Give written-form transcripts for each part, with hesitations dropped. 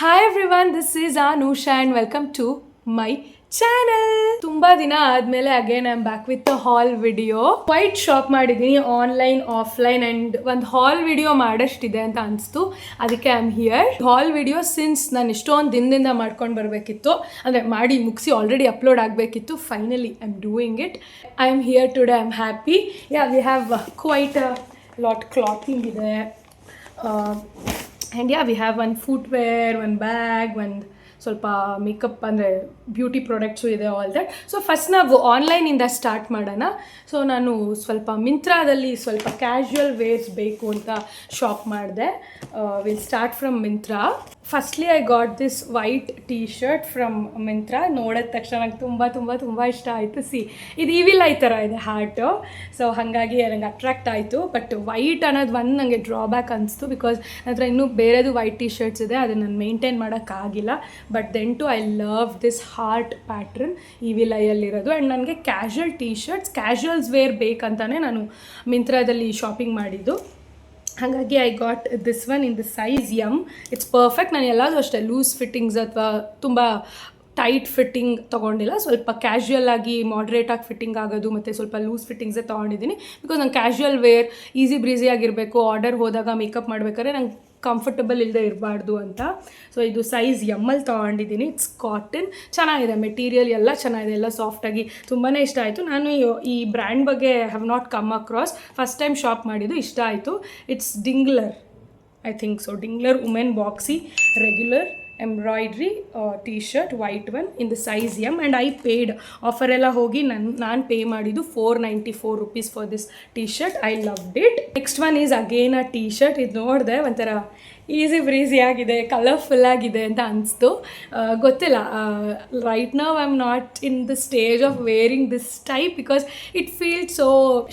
Hi everyone, this is Anusha and welcome to my channel. ತುಂಬಾ ದಿನ ಆದ್ಮೇಲೆ again I am back with a haul video. Quite shop ಮಾಡಿದ್ದೀನಿ online offline and ಒಂದು haul video ಮಾಡೋಷ್ಟಿದೆ ಅಂತ ಅನಿಸ್ತು, ಅದಕ್ಕೆ I am here. Haul video since ನಾನು ಇಷ್ಟೊಂದು ದಿನದಿಂದ ಮಾಡ್ಕೊಂಡು ಬರಬೇಕಿತ್ತು, ಅಂದರೆ ಮಾಡಿ ಮುಗಿಸಿ ಆಲ್ರೆಡಿ ಅಪ್ಲೋಡ್ ಆಗಬೇಕಿತ್ತು. Finally I am doing it. I am here today. I am happy. We have quite a lot clothing ಇದೆ. And we have one footwear, one bag, ಒಂದು ಸ್ವಲ್ಪ ಮೇಕಪ್ ಅಂದರೆ ಬ್ಯೂಟಿ ಪ್ರಾಡಕ್ಟ್ಸು ಇದೆ, ಆಲ್ ದಟ್. ಸೊ ಫಸ್ಟ್ ನಾವು ಆನ್ಲೈನಿಂದ start ಮಾಡೋಣ. So ನಾನು ಸ್ವಲ್ಪ ಮಿಂತ್ರಾದಲ್ಲಿ ಸ್ವಲ್ಪ ಕ್ಯಾಶುವಲ್ ವೇರ್ಸ್ ಬೇಕು ಅಂತ ಶಾಪ್ ಮಾಡಿದೆ. Will start from Myntra. Firstly I got this white T shirt from Myntra. ನೋಡಿದ ತಕ್ಷಣ ನಂಗೆ ತುಂಬ ಇಷ್ಟ ಆಯಿತು. ಇದು ಈವಿಲ್ ಐ ಥರ ಇದೆ ಹಾರ್ಟು, ಸೊ ಹಾಗಾಗಿ ನಂಗೆ ಅಟ್ರಾಕ್ಟ್ ಆಯಿತು. ಬಟ್ ವೈಟ್ ಅನ್ನೋದು ಒಂದು ನನಗೆ ಡ್ರಾಬ್ಯಾಕ್ ಅನಿಸ್ತು, ಬಿಕಾಸ್ ನನ್ನ ಹತ್ರ ಇನ್ನೂ ಬೇರೆದು ವೈಟ್ ಟೀ ಶರ್ಟ್ಸ್ ಇದೆ, ಅದನ್ನು ನಾನು ಮೇಂಟೈನ್ ಮಾಡೋಕ್ಕಾಗಿಲ್ಲ. But then too I love this heart pattern evil ಐಯಲ್ಲಿರೋದು. ಆ್ಯಂಡ್ ನನಗೆ casual T shirts, casuals wear ಬೇಕಂತಾನೆ ನಾನು ಮಿಂತ್ರಾದಲ್ಲಿ ಶಾಪಿಂಗ್ ಮಾಡಿದ್ದು. ಹಾಗಾಗಿ I got this one in the size M. It's perfect. ನಾನು ಎಲ್ಲಾದರೂ ಅಷ್ಟೇ ಲೂಸ್ ಫಿಟ್ಟಿಂಗ್ಸ್ ಅಥವಾ ತುಂಬ ಟೈಟ್ ಫಿಟ್ಟಿಂಗ್ ತೊಗೊಂಡಿಲ್ಲ. ಸ್ವಲ್ಪ ಕ್ಯಾಶುಯಲ್ ಆಗಿ ಮಾಡ್ರೇಟಾಗಿ ಫಿಟ್ಟಿಂಗ್ ಆಗೋದು ಮತ್ತು ಸ್ವಲ್ಪ ಲೂಸ್ ಫಿಟ್ಟಿಂಗ್ಸೇ ತೊಗೊಂಡಿದ್ದೀನಿ. ಬಿಕಾಸ್ ನಂಗೆ ಕ್ಯಾಶುಯಲ್ ವೇರ್ ಈಸಿ ಬ್ರೀಸಿ ಆಗಿರಬೇಕು. ಆರ್ಡರ್ ಹೋದಾಗ ಮೇಕಪ್ ಮಾಡ್ಬೇಕಾದ್ರೆ ನಂಗೆ ಕಂಫರ್ಟಬಲ್ ಇಲ್ಲದೆ ಇರಬಾರ್ದು ಅಂತ. ಸೊ ಇದು ಸೈಜ್ ಎಮ್ಮಲ್ಲಿ ತೊಗೊಂಡಿದ್ದೀನಿ. It's cotton. ಚೆನ್ನಾಗಿದೆ, ಮೆಟೀರಿಯಲ್ ಎಲ್ಲ ಚೆನ್ನಾಗಿದೆ, ಎಲ್ಲ ಸಾಫ್ಟಾಗಿ ತುಂಬಾ ಇಷ್ಟ ಆಯಿತು. ನಾನು ಈ ಬ್ರ್ಯಾಂಡ್ ಬಗ್ಗೆ have not come across, first time shop ಮಾಡಿದ್ದು, ಇಷ್ಟ ಆಯಿತು. It's Dingler, I think so. Dingler women boxy regular embroidery T shirt, white one in the size M. And I paid, offer ಎಲ್ಲ ಹೋಗಿ ನಾನು ಪೇ ಮಾಡಿದ್ದು $494 for this T shirt. I loved it. Next one is again a T shirt. ಇದು ನೋಡಿದೆ, ಒಂಥರ easy ಬ್ರೀಸಿ ಆಗಿದೆ, colourful ಆಗಿದೆ ಅಂತ ಅನಿಸ್ತು. ಗೊತ್ತಿಲ್ಲ, right now I am not in the stage of wearing this type, because it feels so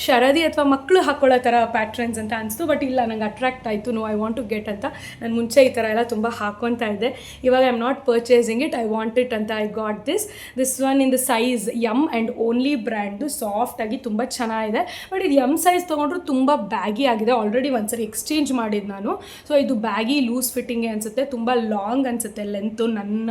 ಶರದಿ ಅಥವಾ ಮಕ್ಕಳು ಹಾಕೊಳ್ಳೋ ಥರ ಪ್ಯಾಟ್ರನ್ಸ್ ಅಂತ ಅನಿಸ್ತು. ಬಟ್ ಇಲ್ಲ, ನಂಗೆ ಅಟ್ರಾಕ್ಟ್ ಆಯಿತು. No, I want to get ಅಂತ. ನಾನು ಮುಂಚೆ ಈ ಥರ ಎಲ್ಲ ತುಂಬ ಹಾಕ್ಕೊತಾ ಇದ್ದೆ. ಇವಾಗ I am not purchasing it, I want it ಅಂತ I got this one in the size M and only brand. ಸಾಫ್ಟಾಗಿ ತುಂಬ ಚೆನ್ನಾಗಿದೆ. ಬಟ್ ಇದು ಎಮ್ ಸೈಜ್ ತೊಗೊಂಡ್ರು ತುಂಬ ಬ್ಯಾಗಿ ಆಗಿದೆ. ಆಲ್ರೆಡಿ ಒಂದ್ಸರಿ ಎಕ್ಸ್ಚೇಂಜ್ ಮಾಡಿದ್ದು ನಾನು. ಸೊ ಇದು ಬ್ಯಾಗಿ ಲೂಸ್ ಫಿಟ್ಟಿಂಗೇ ಅನಿಸುತ್ತೆ, ತುಂಬ ಲಾಂಗ್ ಅನಿಸುತ್ತೆ ಲೆಂತು ನನ್ನ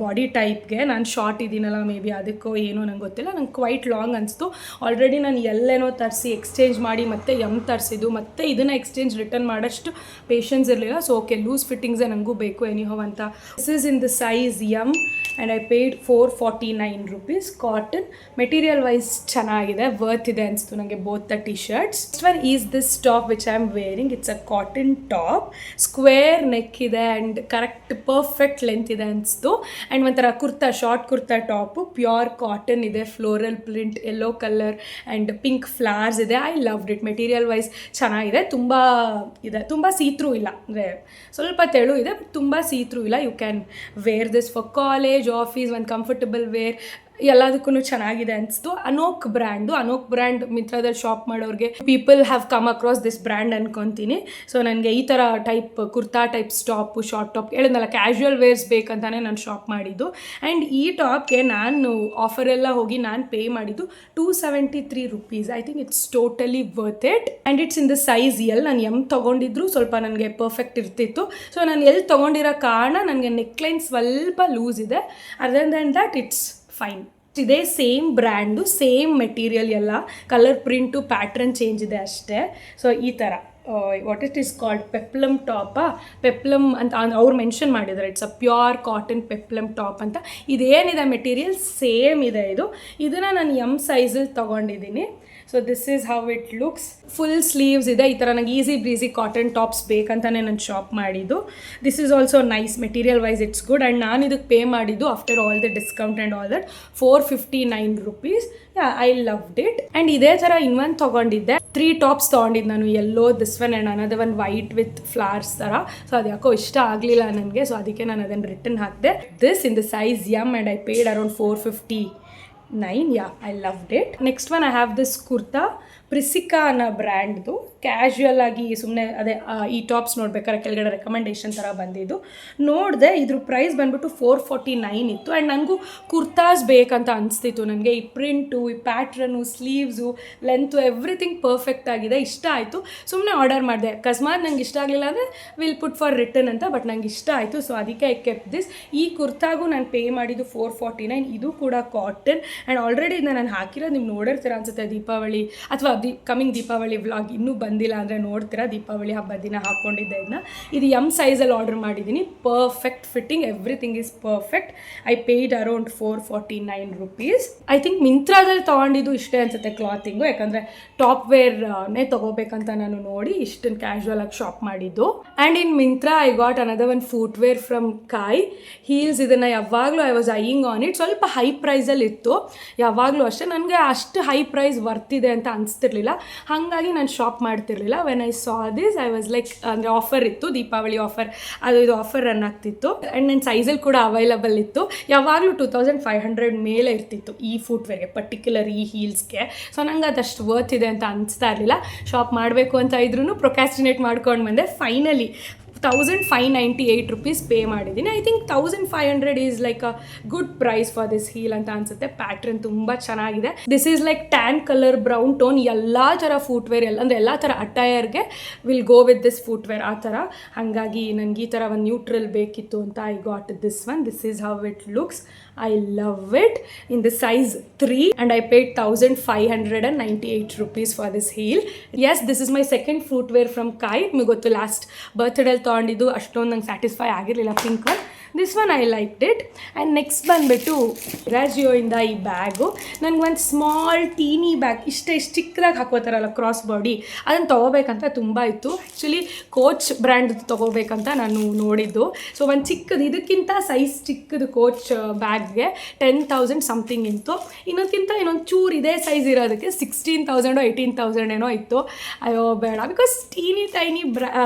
ಬಾಡಿ ಟೈಪ್ಗೆ. ನಾನು ಶಾರ್ಟ್ ಇದ್ದೀನಲ್ಲ, ಮೇ ಬಿ ಅದಕ್ಕೋ ಏನೋ ನಂಗೆ ಗೊತ್ತಿಲ್ಲ, ನಂಗೆ ಕ್ವೈಟ್ ಲಾಂಗ್ ಅನಿಸ್ತು. ಆಲ್ರೆಡಿ ನಾನು ಎಲ್ಲೇನೋ ತರಿಸಿ ಎಕ್ಸ್ಚೇಂಜ್ ಮಾಡಿ ಮತ್ತೆ ಎಮ್ ತರಿಸಿದ್ದು, ಮತ್ತೆ ಇದನ್ನು ಎಕ್ಸ್ಚೇಂಜ್ ರಿಟರ್ನ್ ಮಾಡೋಷ್ಟು ಪೇಷನ್ಸ್ ಇರಲಿಲ್ಲ. ಸೊ ಓಕೆ, ಲೂಸ್ ಫಿಟ್ಟಿಂಗ್ಸೇ ನನಗೂ ಬೇಕು ಎನಿಹೋ ಅಂತ. This is in the size M and I paid $449. Cotton material wise ಚೆನ್ನಾಗಿದೆ, ವರ್ತ್ ಇದೆ ಅನಿಸ್ತು ನನಗೆ both the T shirts. Next one is this top which I am wearing. It's a cotton top, square neck ಇದೆ and correct perfect length ಇದೆ ಅನಿಸ್ತು. And ಒಂಥರ kurta, short kurta top, pure cotton ಇದೆ, floral print, yellow colour and pink flowers ಇದೆ. I loved it. Material wise ಚೆನ್ನಾಗಿದೆ, ತುಂಬ ಇದೆ, ತುಂಬ ಸೀತ್ರೂ ಇಲ್ಲ, ಅಂದರೆ ಸ್ವಲ್ಪ ತೆಳು ಇದೆ, ತುಂಬ ಸೀತ್ರೂ ಇಲ್ಲ. You can wear this for college, office, ಒಂದು ಕಂಫರ್ಟಬಲ್ ವೇರ್, ಎಲ್ಲದಕ್ಕೂ ಚೆನ್ನಾಗಿದೆ ಅನಿಸ್ತು. ಅನೋಕ್ ಬ್ರ್ಯಾಂಡ್ ಮಿಂತ್ರಾದಲ್ಲಿ ಶಾಪ್ ಮಾಡೋರಿಗೆ people have come across this brand ಅನ್ಕೊತೀನಿ. ಸೊ ನನಗೆ ಈ ಥರ type kurta type top, short top ಹೇಳಿದ್ನಲ್ಲ, ಕ್ಯಾಶುವಲ್ ವೇರ್ಸ್ ಬೇಕಂತಾನೆ ನಾನು ಶಾಪ್ ಮಾಡಿದ್ದು. ಆ್ಯಂಡ್ ಈ ಟಾಪ್ಗೆ ನಾನು ಆಫರೆಲ್ಲ ಹೋಗಿ ನಾನು ಪೇ ಮಾಡಿದ್ದು $273. I think it's totally worth it. And it's in the size L. ನಾನು ಎಮ್ ತೊಗೊಂಡಿದ್ರು ಸ್ವಲ್ಪ ನನಗೆ ಪರ್ಫೆಕ್ಟ್ ಇರ್ತಿತ್ತು. ಸೊ ನಾನು ಎಲ್ಲಿ ತೊಗೊಂಡಿರೋ ಕಾರಣ ನನಗೆ ನೆಕ್ಲೈನ್ ಸ್ವಲ್ಪ ಲೂಸ್ ಇದೆ. Other then that it's fine. ಇದೇ ಸೇಮ್ ಬ್ರ್ಯಾಂಡು, ಸೇಮ್ ಮೆಟೀರಿಯಲ್, ಎಲ್ಲ ಕಲರ್ ಪ್ರಿಂಟು ಪ್ಯಾಟ್ರನ್ ಚೇಂಜ್ ಇದೆ ಅಷ್ಟೇ. ಸೊ ಈ ಥರ what it is called, peplum ಟಾಪಾ, ಪೆಪ್ಲಮ್ ಅಂತ ಅವ್ರು ಮೆನ್ಷನ್ ಮಾಡಿದ್ದಾರೆ. It's a pure cotton peplum top ಅಂತ. ಇದೇನಿದೆ ಮೆಟೀರಿಯಲ್ ಸೇಮ್ ಇದೆ. ಇದನ್ನು ನಾನು ಎಮ್ ಸೈಜಲ್ಲಿ ತೊಗೊಂಡಿದ್ದೀನಿ. So this is how it looks. Full sleeves ಇದೆ. ಈ ಥರ ನನಗೆ ಈಸಿ ಬ್ರೀಸಿ ಕಾಟನ್ ಟಾಪ್ಸ್ ಬೇಕಂತಾನೆ ನಾನು ಶಾಪ್ ಮಾಡಿದ್ದು. This is also nice, material wise it's good. And ನಾನು ಇದಕ್ಕೆ ಪೇ ಮಾಡಿದ್ದು after all the discount and all that $459. I loved it. And ಇದೇ ಥರ ಇನ್ನೊಂದು ತೊಗೊಂಡಿದ್ದೆ, 3 ಟಾಪ್ಸ್ ತೊಗೊಂಡಿದ್ದು ನಾನು. Yellow, this one and another one white with flowers ಥರ. ಸೊ ಅದು ಯಾಕೋ ಇಷ್ಟ ಆಗಲಿಲ್ಲ ನನಗೆ, ಸೊ ಅದಕ್ಕೆ ನಾನು ಅದನ್ನು ರಿಟರ್ನ್ ಹಾಕಿದೆ. This in the size M and I paid around $459. I loved it. Next one I have this kurta, ಪ್ರಿಸಿಕಾ ಅನ್ನೋ ಬ್ರ್ಯಾಂಡ್ದು ಕ್ಯಾಶುಯಲ್ ಆಗಿ ಸುಮ್ಮನೆ ಅದೇ ಈ ಟಾಪ್ಸ್ ನೋಡ್ಬೇಕಾದ್ರೆ ಕೆಳಗಡೆ ರೆಕಮೆಂಡೇಶನ್ ಥರ ಬಂದಿದ್ದು ನೋಡಿದೆ. ಇದ್ರ ಪ್ರೈಸ್ ಬಂದ್ಬಿಟ್ಟು 449 ಇತ್ತು. ಆ್ಯಂಡ್ ನನಗೂ ಕುರ್ತಾಸ್ ಬೇಕಂತ ಅನಿಸ್ತಿತ್ತು. ನನಗೆ ಈ ಪ್ರಿಂಟು, ಈ pattern, sleeves, length everything perfect ಆಗಿದೆ, ಇಷ್ಟ ಆಯಿತು. ಸುಮ್ಮನೆ ಆರ್ಡರ್ ಮಾಡಿದೆ. ಅಕಸ್ಮಾತ್ ನಂಗೆ ಇಷ್ಟ ಆಗಲಿಲ್ಲ ಅಂದರೆ ವಿಲ್ ಪುಟ್ ಫಾರ್ ರಿಟರ್ನ್ ಅಂತ. ಬಟ್ ನಂಗೆ ಇಷ್ಟ ಆಯಿತು, ಸೊ ಅದಕ್ಕೆ ಐ ಕೆಪ್ ದಿಸ್. ಈ ಕುರ್ತಾಗೂ ನಾನು ಪೇ ಮಾಡಿದ್ದು 449. ಇದು ಕೂಡ ಕಾಟನ್. ಆ್ಯಂಡ್ ಆಲ್ರೆಡಿ ಇದನ್ನ ನಾನು ಹಾಕಿರೋದು ನೀವು ನೋಡಿರ್ತೀರ ಅನ್ಸುತ್ತೆ. ದೀಪಾವಳಿ ಅಥವಾ ಕಮಿಂಗ್ ದೀಪಾವಳಿ ವ್ಲಾಗ್ ಇನ್ನೂ ಬಂದಿಲ್ಲ ಅಂದರೆ ನೋಡ್ತೀರಾ. ದೀಪಾವಳಿ ಹಬ್ಬದ ದಿನ ಹಾಕ್ಕೊಂಡಿದ್ದೆ ಇದನ್ನ. ಇದು ಎಮ್ ಸೈಜಲ್ಲಿ ಆರ್ಡರ್ ಮಾಡಿದ್ದೀನಿ. Perfect fitting, everything is perfect. I paid around 449 rupees. I think ಮಿಂತ್ರಾದಲ್ಲಿ ತೊಗೊಂಡಿದ್ದು ಇಷ್ಟೇ ಅನ್ಸುತ್ತೆ ಕ್ಲಾತಿಂಗು. ಯಾಕಂದರೆ ಟಾಪ್ ವೇರ್ನೇ ತೊಗೋಬೇಕಂತ ನಾನು ನೋಡಿ ಇಷ್ಟನ್ನು ಕ್ಯಾಶುವಲ್ ಆಗಿ ಶಾಪ್ ಮಾಡಿದ್ದು. And in Myntra I got another one footwear from ಕಾಯ್ ಹೀಲ್ಸ್. ಇದನ್ನು ಯಾವಾಗಲೂ ಐ ವಾಸ್ ಐಯಿಂಗ್ ಆನ್ ಇಟ್. ಸ್ವಲ್ಪ ಹೈ ಪ್ರೈಸಲ್ಲಿ ಇತ್ತು ಯಾವಾಗಲೂ ಅಷ್ಟೇ. ನನಗೆ ಅಷ್ಟು ಹೈ ಪ್ರೈಸ್ ವರ್ತಿದೆ ಅಂತ ಅನಿಸ್ತಿರ್ಲಿಲ್ಲ, ಹಾಗಾಗಿ ನಾನು ಶಾಪ್ ಮಾಡ್ತಿರ್ಲಿಲ್ಲ. When I saw this I was like, ಅಂದರೆ ಆಫರ್ ಇತ್ತು, ದೀಪಾವಳಿ ಆಫರ್, ಅದು ಇದು ಆಫರ್ ರನ್ ಆಗ್ತಿತ್ತು. ಆ್ಯಂಡ್ ನನ್ನ ಸೈಜಲ್ಲಿ ಕೂಡ ಅವೈಲಬಲ್ ಇತ್ತು. ಯಾವಾಗಲೂ 2500 ಮೇಲೆ ಇರ್ತಿತ್ತು ಈ ಫುಟ್ವೇರ್ಗೆ, ಪರ್ಟಿಕ್ಯುಲರ್ ಈ ಹೀಲ್ಸ್ಗೆ. ಸೊ ನಂಗೆ ಅದಷ್ಟು ವರ್ತ್ ಇದೆ ಅಂತ ಅನಿಸ್ತಾ ಇರಲಿಲ್ಲ. ಶಾಪ್ ಮಾಡಬೇಕು ಅಂತ ಇದ್ರೂ ಪ್ರೊಕ್ಯಾಸ್ಟಿನೇಟ್ ಮಾಡ್ಕೊಂಡು ಬಂದೆ. ಫೈನಲಿ 1598 rupees ಪೇ ಮಾಡಿದ್ದೀನಿ. I think 1500 is like a good price for this heel ಅಂತ ಅನ್ಸುತ್ತೆ. ಪ್ಯಾಟ್ರನ್ ತುಂಬ ಚೆನ್ನಾಗಿದೆ. This is like tan colour, brown tone, ಎಲ್ಲ ಥರ ಫುಟ್ವೇರ್ ಅಂದರೆ ಎಲ್ಲ ಥರ ಅಟೈರ್ಗೆ will go with this footwear ಆ ಥರ. ಹಾಗಾಗಿ ನನಗೆ ಈ ಥರ ಒಂದು ನ್ಯೂಟ್ರಲ್ ಬೇಕಿತ್ತು ಅಂತ I got this one. This is how it looks. I love it in the size 3 and I paid 1598 rupees for this heel. Yes, this is my second footwear from Kai. Me gottu last birthday al ತಗೊಂಡಿದ್ದು ಅಷ್ಟೊಂದು ನಂಗೆ satisfy ಆಗಿರಲಿಲ್ಲ pink one. This one I liked it. And next ಬಂದುಬಿಟ್ಟು ರಾಜಿಯೋಯಿಂದ ಈ bag. ನನಗೆ ಒಂದು small ಟೀನಿ bag, ಇಷ್ಟು ಚಿಕ್ಕದಾಗಿ ಹಾಕೋತಾರಲ್ಲ ಕ್ರಾಸ್ ಬಾಡಿ, ಅದನ್ನು ತೊಗೋಬೇಕಂತ ತುಂಬ ಇತ್ತು. ಆ್ಯಕ್ಚುಲಿ ಕೋಚ್ ಬ್ರ್ಯಾಂಡ್ ತೊಗೋಬೇಕಂತ ನಾನು ನೋಡಿದ್ದು. ಸೊ ಒಂದು ಚಿಕ್ಕದು, ಇದಕ್ಕಿಂತ ಸೈಜ್ ಚಿಕ್ಕದು ಕೋಚ್ ಬ್ಯಾಗ್ಗೆ 10,000 ಸಮಥಿಂಗ್ ಇತ್ತು. ಇನ್ನೊಂದು ಚೂರು ಇದೇ ಸೈಜ್ ಇರೋದಕ್ಕೆ 16,000 18,000 ಏನೋ ಇತ್ತು. ಅಯ್ಯೋ ಬೇಡ, ಬಿಕಾಸ್ ಟೈನಿ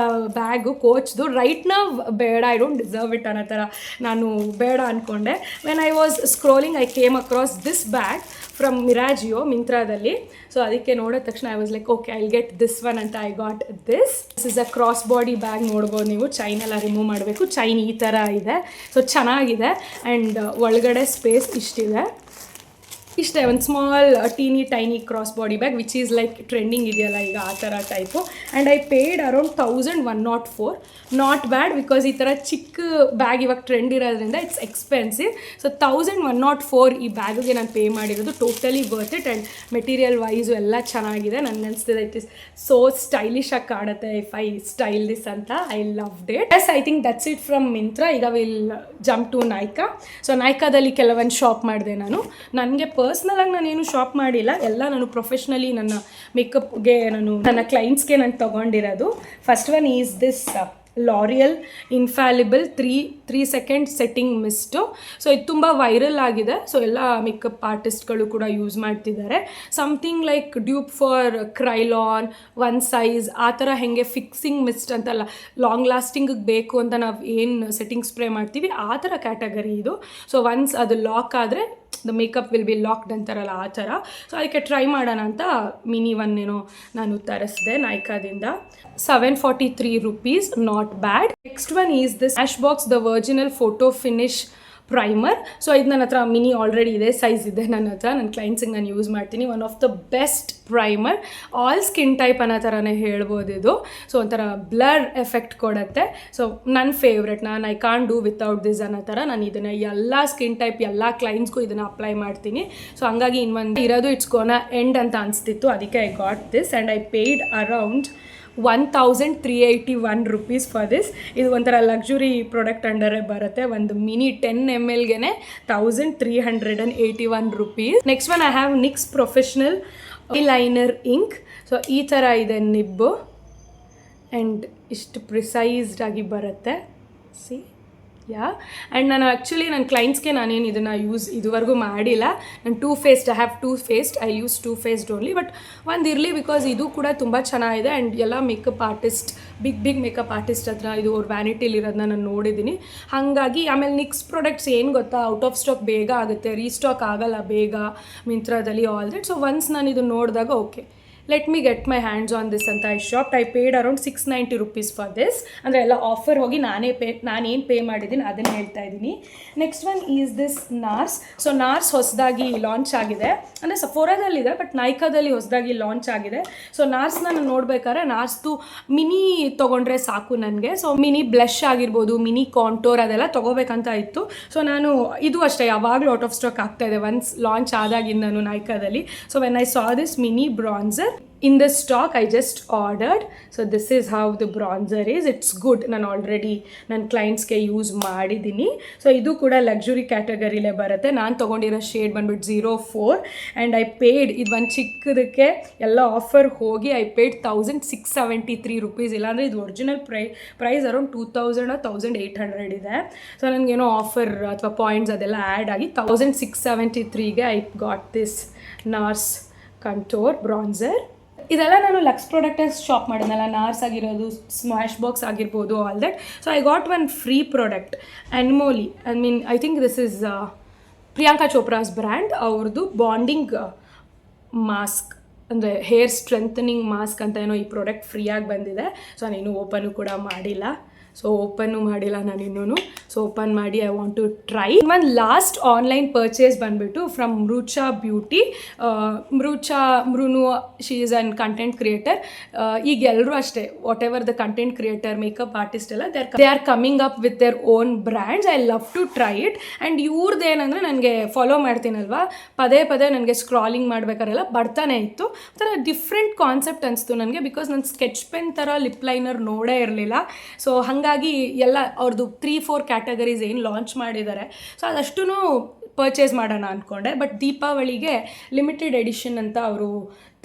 ಬ್ಯಾಗು ಕೋಚ್ದು ರೈಟ್ ನಾವು ಬೇಡ, ಐ ಡೋಂಟ್ ಡಿಸರ್ವ್ ಇಟ್ ಅನ್ನೋ ಥರ ನಾನು ಬೇಡ ಅಂದ್ಕೊಂಡೆ. When I was scrolling I came across this bag from ಮಿರಾಜಿಯೋ ಮಿಂತ್ರಾದಲ್ಲಿ. ಸೊ ಅದಕ್ಕೆ ನೋಡಿದ ತಕ್ಷಣ I was like okay I get this one ಅಂತ I got this. This is a cross body bag. ನೋಡ್ಬೋದು ನೀವು, ಚೈನೆಲ್ಲ ರಿಮೂವ್ ಮಾಡಬೇಕು. ಚೈನ್ ಈ ಥರ ಇದೆ, ಸೊ ಚೆನ್ನಾಗಿದೆ. ಆ್ಯಂಡ್ ಒಳಗಡೆ ಸ್ಪೇಸ್ ಇಷ್ಟಿದೆ. ಇಷ್ಟೇ, ಒಂದು small tiny cross body bag which is like trending ಇದೆಯಲ್ಲ ಈಗ, ಆ ಥರ type. And I paid around 1104. Not bad, because ಈ ಥರ ಚಿಕ್ಕ ಬ್ಯಾಗ್ ಇವಾಗ ಟ್ರೆಂಡ್ ಇರೋದ್ರಿಂದ ಇಟ್ಸ್ ಎಕ್ಸ್ಪೆನ್ಸಿವ್. ಸೊ 1104 ಈ ಬ್ಯಾಗಿಗೆ ನಾನು ಪೇ ಮಾಡಿರೋದು. Totally worth it. And material wise ಎಲ್ಲ ಚೆನ್ನಾಗಿದೆ. ನನಗೆ ಅನಿಸ್ತಿದೆ ಇಟ್ ಇಸ್ ಸೋ ಸ್ಟೈಲಿಶ್ ಆಗಿ ಕಾಣುತ್ತೆ ಇಫ್ ಐ ಸ್ಟೈಲ್ ದಿಸ್ ಅಂತ. I loved it. Yes, I think that's it from Myntra. ಈಗ will jump to Nykaa. So ನೈಕಾದಲ್ಲಿ ಕೆಲವೊಂದು ಶಾಪ್ ಮಾಡಿದೆ ನಾನು. ನನಗೆ ಪರ್ಸ್ನಲಾಗಿ ನಾನೇನು ಶಾಪ್ ಮಾಡಿಲ್ಲ, ಎಲ್ಲ ನಾನು ಪ್ರೊಫೆಷ್ನಲಿ ನನ್ನ ಮೇಕಪ್ಗೆ ನನ್ನ ಕ್ಲೈಂಟ್ಸ್ಗೆ ನಾನು ತೊಗೊಂಡಿರೋದು. First one is this L'Oreal infallible 3 second setting mist. So ಇದು ತುಂಬ ವೈರಲ್ ಆಗಿದೆ. ಸೊ ಎಲ್ಲ ಮೇಕಪ್ ಆರ್ಟಿಸ್ಟ್ಗಳು ಕೂಡ ಯೂಸ್ ಮಾಡ್ತಿದ್ದಾರೆ. Something like dupe for Kryolan, one size ಆ ಥರ ಹೆಂಗೆ ಫಿಕ್ಸಿಂಗ್ ಮಿಸ್ಟ್ ಅಂತಲ್ಲ, ಲಾಂಗ್ ಲಾಸ್ಟಿಂಗಿಗೆ ಬೇಕು ಅಂತ ನಾವು ಏನು ಸೆಟ್ಟಿಂಗ್ ಸ್ಪ್ರೇ ಮಾಡ್ತೀವಿ ಆ ಥರ ಕ್ಯಾಟಗರಿ ಇದು. ಸೊ ಒನ್ಸ್ ಅದು ಲಾಕ್ ಆದರೆ the makeup will be locked ಅಂತಾರಲ್ಲ ಆ ಥರ. ಸೊ ಅದಕ್ಕೆ ಟ್ರೈ ಮಾಡೋಣ ಅಂತ ಮಿನಿ ಒನ್ ಏನೋ ನಾನು ತರಿಸಿದೆ ನೈಕಾದಿಂದ. 743 rupees, not bad. Next one is this Smashbox the original photo finish primer. So ಇದು ನನ್ನ ಹತ್ರ ಮಿನಿ ಆಲ್ರೆಡಿ ಇದೆ, ಸೈಜ್ ಇದೆ ನನ್ನ ಹತ್ರ. ನನ್ನ ಕ್ಲೈಂಟ್ಸಿಗೆ ನಾನು ಯೂಸ್ ಮಾಡ್ತೀನಿ. One of the best primer, all skin type ಅನ್ನೋ ಥರನೇ ಹೇಳ್ಬೋದು ಇದು. ಸೊ ಒಂಥರ ಬ್ಲರ್ ಎಫೆಕ್ಟ್ ಕೊಡುತ್ತೆ. ಸೊ ನನ್ನ favourite, I can't do without this ಅನ್ನೋ ಥರ. ನಾನು ಇದನ್ನು ಎಲ್ಲ ಸ್ಕಿನ್ ಟೈಪ್ ಎಲ್ಲ ಕ್ಲೈಂಟ್ಸ್ಗೂ ಇದನ್ನು ಅಪ್ಲೈ ಮಾಡ್ತೀನಿ. ಸೊ ಹಂಗಾಗಿ ಇನ್ನೊಂದು ಇರೋದು ಇಟ್ಸ್ ಗೋನಾ ಎಂಡ್ ಅಂತ ಅನಿಸ್ತಿತ್ತು, ಅದಕ್ಕೆ I got this. And I paid around 1381 rupees for this. ಇದು ಒಂಥರ ಲಕ್ಸುರಿ ಪ್ರಾಡಕ್ಟ್ ಅಂಡರೇ ಬರುತ್ತೆ. ಒಂದು ಮಿನಿ 10 mlಗೆ 1381 rupees. Next one I have NYX professional eyeliner ink. So ಈ ಥರ ಇದೆ ನಿಬ್ಬು, ಆ್ಯಂಡ್ ಇಷ್ಟು ಪ್ರಿಸೈಸ್ಡ್ ಆಗಿ ಬರುತ್ತೆ. See ya. ಆ್ಯಂಡ್ ನಾನು ಆ್ಯಕ್ಚುಲಿ ನನ್ನ ಕ್ಲೈಂಟ್ಸ್ಗೆ ನಾನೇನು ಇದನ್ನು ಇದುವರೆಗೂ ಮಾಡಿಲ್ಲ. ನಾನು I have Too Faced, I use Too Faced only. But ಒಂದು ಇರಲಿ, ಬಿಕಾಸ್ ಇದು ಕೂಡ ತುಂಬ ಚೆನ್ನಾಗಿದೆ. ಆ್ಯಂಡ್ ಎಲ್ಲ makeup artist, big makeup artist ಹತ್ರ ಇದು ಅವ್ರ ವ್ಯಾನಿಟಿಲಿರೋದನ್ನ ನಾನು ನೋಡಿದ್ದೀನಿ. ಹಾಗಾಗಿ ಆಮೇಲೆ ನಿಕ್ಸ್ ಪ್ರಾಡಕ್ಟ್ಸ್ ಏನು ಗೊತ್ತಾ, ಔಟ್ ಆಫ್ ಸ್ಟಾಕ್ ಬೇಗ ಆಗುತ್ತೆ, ರೀಸ್ಟಾಕ್ ಆಗೋಲ್ಲ ಬೇಗ ಮಿಂತ್ರಾದಲ್ಲಿ, ಆಲ್ ದಟ್. ಸೊ ಒನ್ಸ್ ನಾನು ಇದು ನೋಡಿದಾಗ okay let me get my hands on this ಅಂತ I shop. I paid around 690 rupees for this. ಅಂದರೆ ಎಲ್ಲ ಆಫರ್ ಹೋಗಿ ನಾನೇನು ಪೇ ಮಾಡಿದ್ದೀನಿ ಅದನ್ನು ಹೇಳ್ತಾ ಇದ್ದೀನಿ. Next one is this NARS. So NARS ಹೊಸದಾಗಿ ಲಾಂಚ್ ಆಗಿದೆ, ಅಂದರೆ ಸಫೋರಾದಲ್ಲಿದೆ ಬಟ್ ನೈಕಾದಲ್ಲಿ ಹೊಸದಾಗಿ ಲಾಂಚ್ ಆಗಿದೆ. ಸೊ ನಾರ್ಸ್ನ ನಾನು ನೋಡ್ಬೇಕಾದ್ರೆ ನಾರ್ಸ್ದು ಮಿನಿ ತೊಗೊಂಡ್ರೆ ಸಾಕು ನನಗೆ. ಸೊ ಮಿನಿ ಬ್ಲಷ್ ಆಗಿರ್ಬೋದು, ಮಿನಿ ಕಾಂಟೋರ್ ಅದೆಲ್ಲ ತೊಗೋಬೇಕಂತ ಇತ್ತು. ಸೊ ನಾನು ಇದು ಅಷ್ಟೇ ಯಾವಾಗಲೂ ಔಟ್ ಆಫ್ ಸ್ಟಾಕ್ ಆಗ್ತಾ ಇದೆ ಒನ್ಸ್ ಲಾಂಚ್ ಆದಾಗಿಂದನು ನೈಕಾದಲ್ಲಿ. So when I saw this mini bronzer in the stock I just ordered. So this is how the bronzer is. It's good. ನಾನು ಆಲ್ರೆಡಿ ನನ್ನ ಕ್ಲೈಂಟ್ಸ್ಗೆ ಯೂಸ್ ಮಾಡಿದ್ದೀನಿ. ಸೊ ಇದು ಕೂಡ ಲಕ್ಸುರಿ ಕ್ಯಾಟಗರಿಲೇ ಬರುತ್ತೆ. ನಾನು ತೊಗೊಂಡಿರೋ ಶೇಡ್ ಬಂದ್ಬಿಟ್ಟು 04 ಆ್ಯಂಡ್ ಐ ಪೇಡ್ ಇದು ಒಂದು ಚಿಕ್ಕದಕ್ಕೆ ಎಲ್ಲ ಆಫರ್ ಹೋಗಿ ಐ ಪೇಡ್ 1673 rupees. ಇಲ್ಲಾಂದರೆ ಇದು ಒರಿಜಿನಲ್ ಪ್ರೈಸ್ ಅರೌಂಡ್ 2000 or 1800 ಇದೆ. ಸೊ ನನಗೇನೋ ಆಫರ್ ಅಥವಾ ಪಾಯಿಂಟ್ಸ್ ಅದೆಲ್ಲ ಆ್ಯಡ್ ಆಗಿ 1673ಗೆ I got this NARS contour bronzer. ಇದೆಲ್ಲ ನಾನು ಲಕ್ಸ್ ಪ್ರಾಡಕ್ಟಲ್ಲಿ ಶಾಪ್ ಮಾಡಿದ್ನಲ್ಲ, ನಾರ್ಸ್ ಆಗಿರೋದು, ಸ್ಮ್ಯಾಶ್ ಬಾಕ್ಸ್ ಆಗಿರ್ಬೋದು, all that. So I got one free product, Anomaly. I think this is Priyanka Chopra's brand. ಅವ್ರದ್ದು ಬಾಂಡಿಂಗ್ ಮಾಸ್ಕ್, ಅಂದರೆ ಹೇರ್ ಸ್ಟ್ರೆಂಥನಿಂಗ್ ಮಾಸ್ಕ್ ಅಂತ ಏನೋ ಈ ಪ್ರಾಡಕ್ಟ್ ಫ್ರೀಯಾಗಿ ಬಂದಿದೆ. ಸೊ ನಾನಿನ್ನೂ ಓಪನು ಕೂಡ ಮಾಡಿಲ್ಲ. ಸೊ ಓಪನ್ನು ಮಾಡಿಲ್ಲ ನಾನು ಇನ್ನೂ. ಸೊ ಓಪನ್ ಮಾಡಿ ಐ ವಾಂಟ್ ಟು ಟ್ರೈ. ಒಂದು ಲಾಸ್ಟ್ ಆನ್ಲೈನ್ ಪರ್ಚೇಸ್ ಬಂದುಬಿಟ್ಟು ಫ್ರಮ್ ಮೃಚಾ ಬ್ಯೂಟಿ. ಮೃನು she is an content creator. ಈಗ ಎಲ್ಲರೂ ಅಷ್ಟೇ, whatever the content creator, makeup artist ಎಲ್ಲ they are coming up with their own brands. I love to try it. And ಇವ್ರದ್ದು ಏನಂದರೆ ನನಗೆ follow ಮಾಡ್ತೀನಲ್ವ, ಪದೇ ನನಗೆ ಸ್ಕ್ರಾಲಿಂಗ್ ಮಾಡಬೇಕಾರೆಲ್ಲ ಬರ್ತಾನೆ ಇತ್ತು. ಒಂಥರ ಡಿಫ್ರೆಂಟ್ ಕಾನ್ಸೆಪ್ಟ್ ಅನಿಸ್ತು ನನಗೆ, ಬಿಕಾಸ್ ನಾನು ಸ್ಕೆಚ್ ಪೆನ್ ಥರ ಲಿಪ್ ಲೈನರ್ ನೋಡೇ ಇರಲಿಲ್ಲ. ಸೊ ಹಾಗಾಗಿ ಎಲ್ಲ ಅವ್ರದ್ದು 3-4 ಕ್ಯಾಟಗರೀಸ್ ಏನು ಲಾಂಚ್ ಮಾಡಿದ್ದಾರೆ. ಸೊ ಅದಷ್ಟೂ ಪರ್ಚೇಸ್ ಮಾಡೋಣ ಅಂದ್ಕೊಂಡೆ. ಬಟ್ ದೀಪಾವಳಿಗೆ ಲಿಮಿಟೆಡ್ ಎಡಿಷನ್ ಅಂತ ಅವರು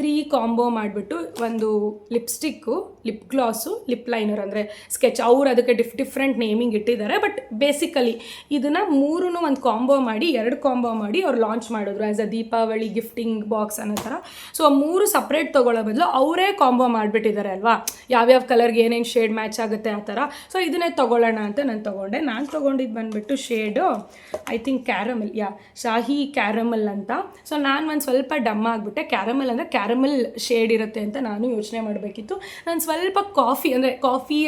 3 ಕಾಂಬೋ ಮಾಡಿಬಿಟ್ಟು ಒಂದು lipstick, lip glass, lip liner ಅಂದರೆ ಸ್ಕೆಚ್, ಅವ್ರು ಅದಕ್ಕೆ ಡಿಫ್ರೆಂಟ್ ನೇಮಿಂಗ್ ಇಟ್ಟಿದ್ದಾರೆ. ಬಟ್ ಬೇಸಿಕಲಿ ಇದನ್ನು 3 ಒಂದು ಕಾಂಬೋ ಮಾಡಿ 2 ಕಾಂಬೋ ಮಾಡಿ ಅವ್ರು ಲಾಂಚ್ ಮಾಡಿದ್ರು as a Deepavali gifting box ಅನ್ನೋ ಥರ. ಸೊ 3 ಸಪ್ರೇಟ್ ತೊಗೊಳ್ಳೋ ಬದಲು ಅವರೇ ಕಾಂಬೋ ಮಾಡಿಬಿಟ್ಟಿದ್ದಾರೆ ಅಲ್ವಾ, ಯಾವ್ಯಾವ ಕಲರ್ಗೆ ಏನೇನು ಶೇಡ್ ಮ್ಯಾಚ್ ಆಗುತ್ತೆ ಆ ಥರ. ಸೊ ಇದನ್ನೇ ತೊಗೊಳ್ಳೋಣ ಅಂತ ನಾನು ತೊಗೊಂಡೆ. ನಾನು ತೊಗೊಂಡಿದ್ದು ಬಂದುಬಿಟ್ಟು shade I think caramel, Shahi caramel ಅಂತ. ಸೊ ನಾನು ಒಂದು ಸ್ವಲ್ಪ ಡಮ್ಮ ಆಗಿಬಿಟ್ಟೆ. ಕ್ಯಾರಮಲ್ ಅಂದರೆ ಕ್ಯಾರಮಲ್ ಶೇಡ್ ಇರುತ್ತೆ ಅಂತ ನಾನು ಯೋಚನೆ ಮಾಡಬೇಕಿತ್ತು. ನಾನು ಸ್ವಲ್ಪ ಕಾಫಿ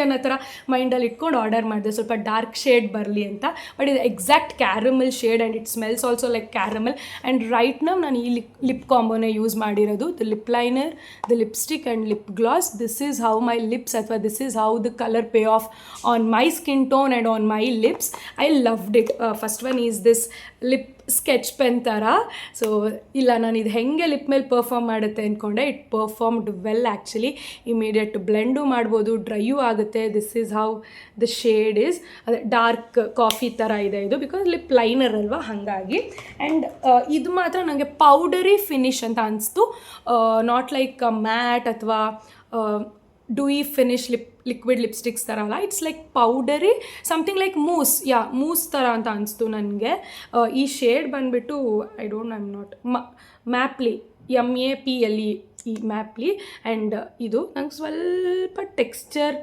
ಅನ್ನೋ ಥರ ಮೈಂಡಲ್ಲಿ ಇಟ್ಕೊಂಡು ಆರ್ಡರ್ ಮಾಡಿದೆ, ಸ್ವಲ್ಪ ಡಾರ್ಕ್ ಶೇಡ್ ಬರಲಿ ಅಂತ. ಬಟ್ ಇದು exact caramel shade and it smells also like caramel. And right now ನಾನು ಈ ಲಿಪ್ ಕಾಂಬೋನೇ ಯೂಸ್ ಮಾಡಿರೋದು. The lip liner, the lipstick and lip gloss. This is how my lips, ಅಥವಾ this is how the colour payoff on my skin tone and on my lips. I loved it. First one is this lip sketch pen ಥರ. So ಇಲ್ಲ, ನಾನು ಇದು ಹೆಂಗೆ lip ಮೇಲೆ perform ಮಾಡುತ್ತೆ ಅಂದ್ಕೊಂಡೆ. It performed well actually. Immediate blend ಮಾಡ್ಬೋದು, dry ಆಗುತ್ತೆ. This is how the shade is. ಅದೇ ಡಾರ್ಕ್ ಕಾಫಿ ಥರ ಇದೆ ಇದು, ಬಿಕಾಸ್ ಲಿಪ್ ಲೈನರ್ ಅಲ್ವಾ, ಹಾಗಾಗಿ. ಆ್ಯಂಡ್ ಇದು ಮಾತ್ರ ನನಗೆ ಪೌಡರಿ ಫಿನಿಶ್ ಅಂತ ಅನಿಸ್ತು. ನಾಟ್ ಲೈಕ್ ಮ್ಯಾಟ್ ಅಥವಾ ಡುಯಿ ಫಿನಿಶ್ ಲಿಕ್ವಿಡ್ ಲಿಪ್ಸ್ಟಿಕ್ಸ್ ಥರ ಅಲ್ಲ. It's like powdery, something like mousse ಥರ ಅಂತ ಅನಿಸ್ತು ನನಗೆ. ಈ ಶೇಡ್ ಬಂದುಬಿಟ್ಟು ಐಮ್ ನಾಟ್ ಮ್ಯಾಪ್ಲಿ, MAPLE, ಈ ಮ್ಯಾಪ್ಲಿ. ಆ್ಯಂಡ್ ಇದು ನಂಗೆ ಸ್ವಲ್ಪ ಟೆಕ್ಸ್ಚರ್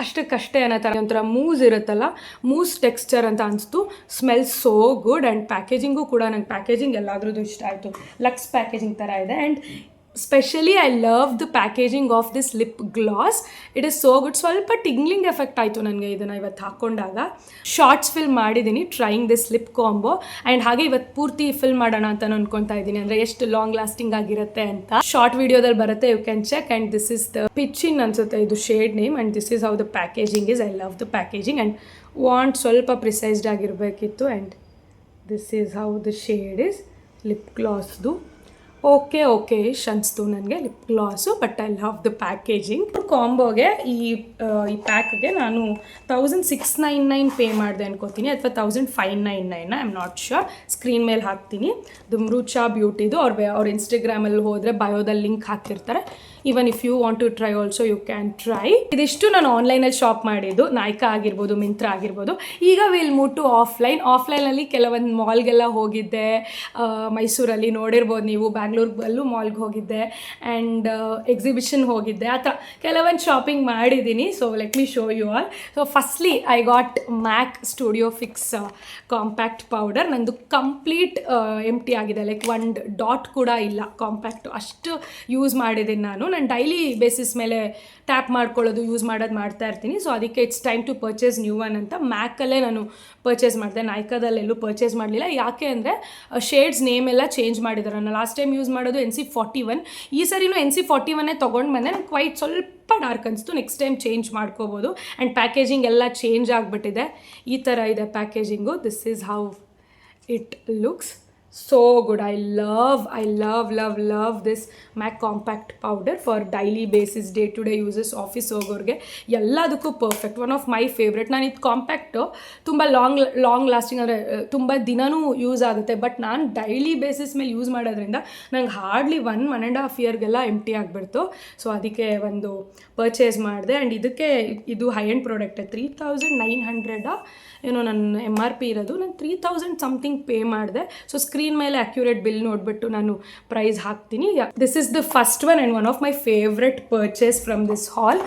ಅಷ್ಟಕ್ಕಷ್ಟೇ ಅನ್ನೋ ಥರ, ಒಂಥರ ಮೂಸ್ ಇರುತ್ತಲ್ಲ, ಮೂಸ್ ಟೆಕ್ಸ್ಚರ್ ಅಂತ ಅನಿಸ್ತು. Smells so good. And packaging ಕೂಡ ನಂಗೆ ಪ್ಯಾಕೇಜಿಂಗ್ ಎಲ್ಲಾದ್ರದ್ದು ಇಷ್ಟ ಆಯಿತು. ಲಕ್ಸ್ ಪ್ಯಾಕೇಜಿಂಗ್ ಥರ ಇದೆ. And specially I love the packaging of this lip glass. It is so good. ಸ್ವಲ್ಪ ಟಿಂಗ್ಲಿಂಗ್ ಎಫೆಕ್ಟ್ ಆಯಿತು ನನಗೆ ಇದನ್ನು ಇವತ್ತು ಹಾಕ್ಕೊಂಡಾಗ. ಶಾರ್ಟ್ಸ್ ಫಿಲ್ ಮಾಡಿದ್ದೀನಿ trying this lip combo. And ಹಾಗೆ ಇವತ್ತು ಪೂರ್ತಿ ಫಿಲ್ ಮಾಡೋಣ ಅಂತ ಅನ್ಕೊತಾ ಇದ್ದೀನಿ, ಅಂದರೆ ಎಷ್ಟು ಲಾಂಗ್ ಲಾಸ್ಟಿಂಗ್ ಆಗಿರುತ್ತೆ ಅಂತ. ಶಾರ್ಟ್ ವಿಡಿಯೋದಲ್ಲಿ ಬರುತ್ತೆ, you can check. And this is the ಪಿಚಿನ್ ಅನ್ಸುತ್ತೆ ಇದು shade name. And this is how the packaging is. I love the packaging and want ಸ್ವಲ್ಪ ಪ್ರಿಸೈಸ್ಡ್ ಆಗಿರಬೇಕಿತ್ತು. And this is how the shade is. Lip ಗ್ಲಾಸ್ದು okay ಅನಿಸ್ತು ನನಗೆ lip gloss. But I love the packaging. ಕಾಂಬೋಗೆ ಈ ಪ್ಯಾಕ್ಗೆ ನಾನು 1699 pay ಮಾಡಿದೆ ಅನ್ಕೋತೀನಿ, ಅಥವಾ 1599, I am not sure. Screen ಮೇಲೆ ಹಾಕ್ತೀನಿ. ದ ಮೃಚಾ ಬ್ಯೂಟಿದು ಅವ್ರ ಇನ್ಸ್ಟಾಗ್ರಾಮಲ್ಲಿ ಹೋದರೆ ಬಯೋದಲ್ಲಿ ಲಿಂಕ್ ಹಾಕಿರ್ತಾರೆ. Even if you want to try also you can try. ಇದಿಷ್ಟು ನಾನು ಆನ್ಲೈನಲ್ಲಿ ಶಾಪ್ ಮಾಡಿದ್ದು, ನಾಯ್ಕಾ ಆಗಿರ್ಬೋದು, ಮಿಂತ್ರಾ ಆಗಿರ್ಬೋದು. ಈಗ ವಿಲ್ ಮೂವ್ ಟು ಆಫ್ಲೈನಲ್ಲಿ ಕೆಲವೊಂದು ಮಾಲ್ಗೆಲ್ಲ ಹೋಗಿದ್ದೆ. ಮೈಸೂರಲ್ಲಿ ನೋಡಿರ್ಬೋದು ನೀವು, ಬ್ಯಾಂಗ್ಳೂರ್ಗಲ್ಲೂ ಮಾಲ್ಗೆ ಹೋಗಿದ್ದೆ, ಆ್ಯಂಡ್ ಎಕ್ಸಿಬಿಷನ್ ಹೋಗಿದ್ದೆ. ಆ ಥರ ಕೆಲವೊಂದು ಶಾಪಿಂಗ್ ಮಾಡಿದ್ದೀನಿ. So let me show you all. So firstly I got MAC studio fix compact powder. ನಂದು ಕಂಪ್ಲೀಟ್ ಎಂಟಿ ಆಗಿದೆ, ಲೈಕ್ ಒಂದು ಡಾಟ್ ಕೂಡ ಇಲ್ಲ, ಕಾಂಪ್ಯಾಕ್ಟು ಅಷ್ಟು ಯೂಸ್ ಮಾಡಿದ್ದೀನಿ ನಾನು ಡೈಲಿ ಬೇಸಿಸ್ ಮೇಲೆ ಟ್ಯಾಪ್ ಮಾಡ್ಕೊಳ್ಳೋದು, ಯೂಸ್ ಮಾಡೋದು ಮಾಡ್ತಾ ಇರ್ತೀನಿ. ಸೊ ಅದಕ್ಕೆ it's time to purchase new one ಅಂತ ಮ್ಯಾಕಲ್ಲೇ ನಾನು ಪರ್ಚೇಸ್ ಮಾಡಿದೆ, ನಾಯ್ಕಾದಲ್ಲೆಲ್ಲೂ ಪರ್ಚೇಸ್ ಮಾಡಲಿಲ್ಲ. ಯಾಕೆ ಅಂದರೆ ಶೇಡ್ಸ್ ನೇಮ್ ಎಲ್ಲ ಚೇಂಜ್ ಮಾಡಿದ್ದಾರೆ. ನಾನು ಲಾಸ್ಟ್ ಟೈಮ್ ಯೂಸ್ ಮಾಡೋದು NC41, ಈ ಸರಿನೂ NC41 ತೊಗೊಂಡು ಬಂದೆ. ನಂಗೆ ಕ್ವೈಟ್ ಸ್ವಲ್ಪ ಡಾರ್ಕ್ ಅನಿಸ್ತು, ನೆಕ್ಸ್ಟ್ ಟೈಮ್ ಚೇಂಜ್ ಮಾಡ್ಕೋಬೋದು. ಆ್ಯಂಡ್ ಪ್ಯಾಕೇಜಿಂಗ್ ಎಲ್ಲ ಚೇಂಜ್ ಆಗಿಬಿಟ್ಟಿದೆ, ಈ ಥರ ಇದೆ packaging. This is how it looks. So good. I love this MAC compact powder for daily basis, day to day uses, office ಹೋಗೋರಿಗೆ ಎಲ್ಲದಕ್ಕೂ perfect. One of my favourite. ನಾನು ಇದು ಕಾಂಪ್ಯಾಕ್ಟು ತುಂಬ ಲಾಂಗ್ ಲಾಸ್ಟಿಂಗ್, ಅಂದರೆ ತುಂಬ ದಿನವೂ ಯೂಸ್ ಆಗುತ್ತೆ. But ನಾನು ಡೈಲಿ ಬೇಸಿಸ್ ಮೇಲೆ ಯೂಸ್ ಮಾಡೋದ್ರಿಂದ ನಂಗೆ ಹಾರ್ಡ್ಲಿ 1.5 ಇಯರ್ಗೆಲ್ಲ ಎಂಟಿ ಆಗಿಬಿಡ್ತು. ಸೊ ಅದಕ್ಕೆ ಒಂದು ಪರ್ಚೇಸ್ ಮಾಡಿದೆ. ಆ್ಯಂಡ್ ಇದಕ್ಕೆ ಇದು ಹೈ ಎಂಡ್ ಪ್ರಾಡಕ್ಟ್, 3900 ಏನೋ ನನ್ನ MRP ಇರೋದು. ನಾನು 3000 ಸಮಥಿಂಗ್ ಪೇ ಮಾಡಿದೆ. ಸೊ ಸ್ಕ್ರೀನ್ ಮೇಲೆ ಅಕ್ಯುರೇಟ್ ಬಿಲ್ ನೋಡಿಬಿಟ್ಟು ನಾನು ಪ್ರೈಸ್ ಹಾಕ್ತೀನಿ. This is the first one and one of my favourite purchase from this haul.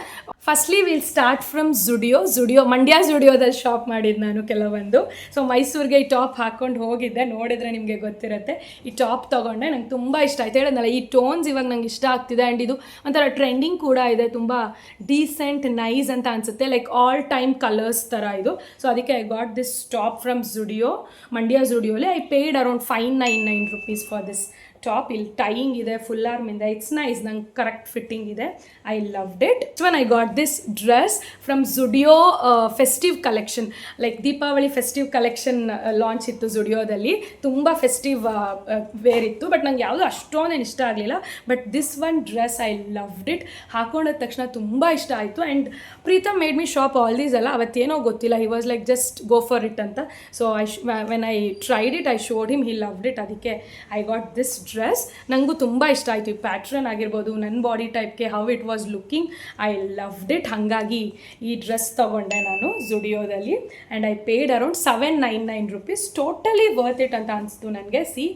Firstly will start from Zudio Mandya ಝುಡಿಯೋದಲ್ಲಿ ಶಾಪ್ ಮಾಡಿದ್ದು ನಾನು ಕೆಲವೊಂದು. ಸೊ ಮೈಸೂರಿಗೆ ಈ ಟಾಪ್ ಹಾಕ್ಕೊಂಡು ಹೋಗಿದ್ದೆ, ನೋಡಿದ್ರೆ ನಿಮಗೆ ಗೊತ್ತಿರುತ್ತೆ. ಈ ಟಾಪ್ ತೊಗೊಂಡೆ, ನಂಗೆ ತುಂಬ ಇಷ್ಟ ಆಯ್ತು. ಹೇಳಿದ್ನಲ್ಲ, ಈ ಟೋನ್ಸ್ ಇವಾಗ ನಂಗೆ ಇಷ್ಟ ಆಗ್ತಿದೆ. ಆ್ಯಂಡ್ ಇದು ಒಂಥರ ಟ್ರೆಂಡಿಂಗ್ ಕೂಡ ಇದೆ, ತುಂಬ ಡೀಸೆಂಟ್ ನೈಸ್ ಅಂತ ಅನಿಸುತ್ತೆ, ಲೈಕ್ ಆಲ್ ಟೈಮ್ ಕಲರ್ಸ್ ಥರ ಇದು. ಸೊ ಅದಕ್ಕೆ I got this top from Mandya ಝುಡಿಯೋಲಿ. I paid around 599 rupees for this top. ಇಲ್ಲಿ ಟೈಯಿಂಗ್ ಇದೆ, ಫುಲ್ ಆರ್ಮಿಂದ, ಇಟ್ಸ್ ನೈಸ್, ನಂಗೆ ಕರೆಕ್ಟ್ ಫಿಟ್ಟಿಂಗ್ ಇದೆ. I loved it. One I got this dress from Zudio festive collection, like Deepavali festive collection launch ಇತ್ತು ಝುಡಿಯೋದಲ್ಲಿ. ತುಂಬ festive wear ಇತ್ತು, ಬಟ್ ನಂಗೆ ಯಾವುದೂ ಅಷ್ಟೊಂದೇನು ಇಷ್ಟ ಆಗಲಿಲ್ಲ. But this one dress I loved it. ಹಾಕೊಂಡ ತಕ್ಷಣ ತುಂಬ ಇಷ್ಟ ಆಯಿತು. And Preetham made me shop all these ಎಲ್ಲ. ಅವತ್ತೇನೋ ಗೊತ್ತಿಲ್ಲ, he was like just go for it ಅಂತ. So when I tried it, I showed him, he loved it. ಅದಕ್ಕೆ ಐ ಗಾಟ್ ದಿಸ್ ಡ್ರೆಸ್. ನನಗೂ ತುಂಬ ಇಷ್ಟ ಆಯಿತು. ಈ ಪ್ಯಾಟ್ರನ್ ಆಗಿರ್ಬೋದು, ನನ್ನ ಬಾಡಿ ಟೈಪ್ಗೆ how it was looking, I loved it. ಹಾಗಾಗಿ ಈ ಡ್ರೆಸ್ ತೊಗೊಂಡೆ ನಾನು ಝುಡಿಯೋದಲ್ಲಿ. And I paid around 799 rupees. Totally worth it ಅಂತ ಅನಿಸ್ತು ನನಗೆ. See,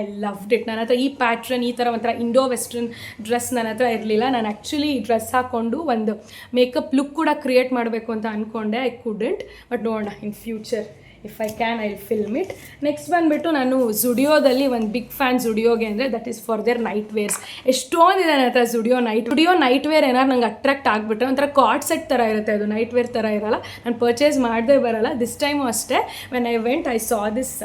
I loved it. ನನ್ನ ಹತ್ರ ಈ ಪ್ಯಾಟ್ರನ್, ಈ ಥರ ಒಂಥರ ಇಂಡೋ ವೆಸ್ಟರ್ನ್ ಡ್ರೆಸ್ ನನ್ನ ಹತ್ರ ಇರಲಿಲ್ಲ. ನಾನು ಆ್ಯಕ್ಚುಲಿ ಈ ಡ್ರೆಸ್ ಹಾಕ್ಕೊಂಡು ಒಂದು ಮೇಕಪ್ ಲುಕ್ ಕೂಡ ಕ್ರಿಯೇಟ್ ಮಾಡಬೇಕು ಅಂತ ಅಂದ್ಕೊಂಡೆ. ಐ ಕುಡೆಂಟ್, ಬಟ್ ನೋಡೋಣ in future if I can I film it. Next ಬಂದುಬಿಟ್ಟು ನಾನು ಝುಡಿಯೋದಲ್ಲಿ ಒಂದು ಬಿಗ್ ಫ್ಯಾನ್ ಝುಡಿಯೋಗೆ ಅಂದರೆ that is for their night wears. ಎಷ್ಟೊಂದಿದೆ ನನ್ನ ಹತ್ರ ಝುಡಿಯೋ ನೈಟ್ ವೇರ್ ಏನಾರು ನಂಗೆ ಅಟ್ರಾಕ್ಟ್ ಆಗಿಬಿಟ್ರೆ, ಒಂಥರ ಕಾರ್ಡ್ ಸೆಟ್ ಥರ ಇರುತ್ತೆ, ಅದು ನೈಟ್ ವೇರ್ ಥರ ಇರೋಲ್ಲ. ನಾನು ಪರ್ಚೇಸ್ ಮಾಡದೇ ಬರೋಲ್ಲ. ದಿಸ್ ಟೈಮು ಅಷ್ಟೇ, when I went I saw this